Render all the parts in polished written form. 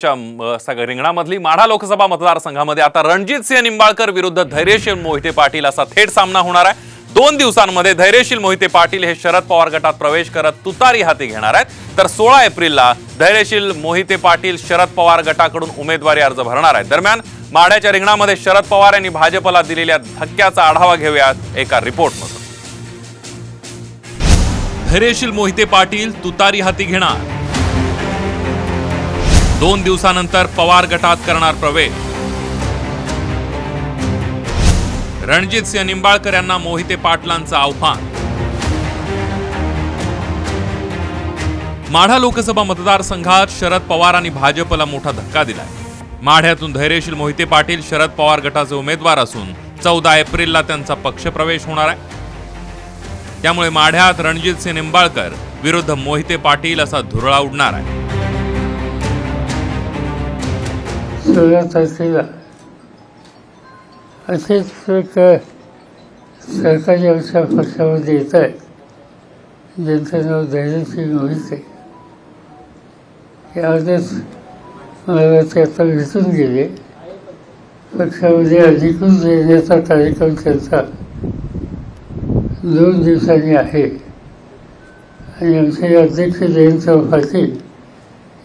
रिंगणामधली माढा लोकसभा मतदारसंघामध्ये आता रणजितसिंह निंबाळकर विरुद्ध धैर्यशील मोहिते पाटील असा थेट सामना होणार आहे। 2 दिवसांमध्ये धैर्यशील मोहिते पाटील हे शरद पवार गटात प्रवेश करत तुतारी हाती घेणार आहेत, तर 16 एप्रिलला धैर्यशील मोहिते पाटील शरद पवार गटाकडून उमेदवारी अर्ज भरणार आहेत। दरम्यान माढ्याच्या रिंगणामध्ये शरद पवार यांनी भाजपला दिलेल्या धक्क्याचा आढावा घेऊयात एका रिपोर्टमधून। धैर्यशील मोहिते पाटील तुतारी हाती घेणार, 2 दिवसानंतर पवार गटात करणार प्रवेश। रणजितसिंह निंबाळकर यांना मोहिते पाटलांचं आव्हान। माढा लोकसभा मतदारसंघात शरद पवार आणि भाजपला मोठा धक्का दिलाय। माढ्यातून धैर्यशील मोहिते पाटील शरद पवार गटाचे उमेदवार असून 14 एप्रिलला त्यांचा पक्षप्रवेश होणार आहे। त्यामुळे माढ्यात रणजितसिंह निंबाळकर विरुद्ध मोहिते पाटील असा धुरळा उडणार आहे। 16 तारखेला असेच सरकारी आमच्या पक्षामध्ये येत आहेत, ज्यांचं नाव धैर्यशील मोहिते। यावरच मला ते आता भेटून गेले। पक्षामध्ये अधिकृत येण्याचा कार्यक्रम त्यांचा 2 दिवसांनी आहे आणि आमचे अध्यक्ष जयंत पाटील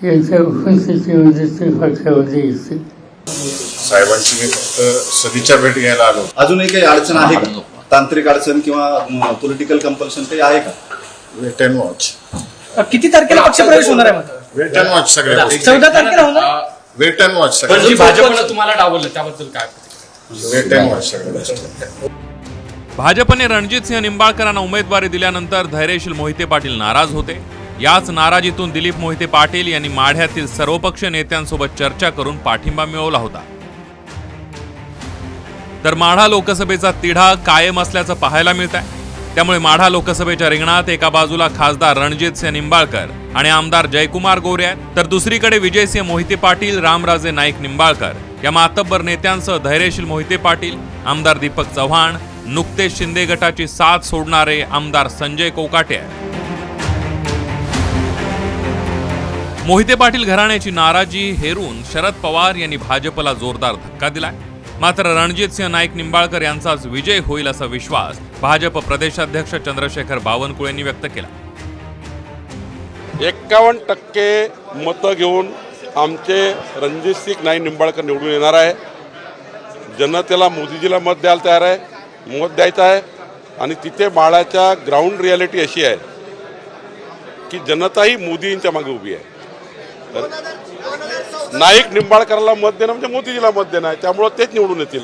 यांच्या उपस्थितीमध्ये ते पक्षामध्ये येतील। साहेबांची मी फक्त सदिच्छा भेट घ्यायला आलो। अजूनही काही अडचण आहे का? तांत्रिक अडचण किंवा पॉलिटिकल कंपल्शन काही आहे का? Wait and watch. किती तारखेला पक्षप्रवेश होणार आहे? वेट अँड वॉच सगळे 14 तारखेला होणार। वेट अँड वॉच सगळे। पण भाजपने तुम्हाला डावललं त्याबद्दल काय? वेट अँड वॉच सगळे। भाजपने रणजितसिंह निंबाळकरांना उमेदवारी दिल्यानंतर धैर्यशील मोहिते पाटील नाराज होते। याच नाराजीतून दिलीप मोहिते पाटील यांनी माढ्यातील सर्वपक्षीय नेत्यांसोबत चर्चा करून पाठिंबा मिळवला होता। तर माढा लोकसभेचा तिढा कायम असल्याचं पाहायला मिळत आहे। त्यामुळे माढा लोकसभेच्या रिंगणात एका बाजूला खासदार रणजितसिंह निंबाळकर आणि आमदार जयकुमार गोरे आहेत, तर दुसरीकडे विजयसिंह मोहिते पाटील, रामराजे नाईक निंबाळकर या मातब्बर नेत्यांसह धैर्यशील मोहिते पाटील, आमदार दीपक चव्हाण, नुकतेच शिंदे गटाची साथ सोडणारे आमदार संजय कोकाटे आहेत। मोहिते पाटील घराण्याची नाराजी हेरून शरद पवार यांनी भाजपला जोरदार धक्का दिलाय। मात्र रणजितसिंह नाईक निंबाळकर यांचाच विजय होईल असा विश्वास भाजप प्रदेशाध्यक्ष चंद्रशेखर बावनकुळे यांनी व्यक्त केला। 51% मतं घेऊन आमचे रणजितसिंह नाईक निंबाळकर निवडून येणार आहे। जनतेला मोदीजीला मत द्यायला तयार आहे, मत द्यायचं आहे। आणि तिथे माढ्याच्या ग्राउंड रियालिटी अशी आहे की जनताही मोदींच्या मागे उभी आहे। नाईक निंबाळकरला मत देणं म्हणजे मोदीजीला मत देणं आहे, त्यामुळे तेच निवडून येतील।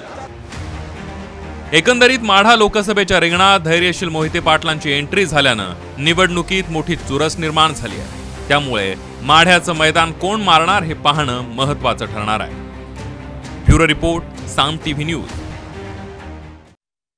एकंदरीत माढा लोकसभेच्या रिंगणात धैर्यशील मोहिते पाटलांची एंट्री झाल्यानं निवडणुकीत मोठी चुरस निर्माण झाली आहे। त्यामुळे माढ्याचं मैदान कोण मारणार हे पाहणं महत्त्वाचं ठरणार आहे। ब्युरो रिपोर्ट, साम टीव्ही न्यूज।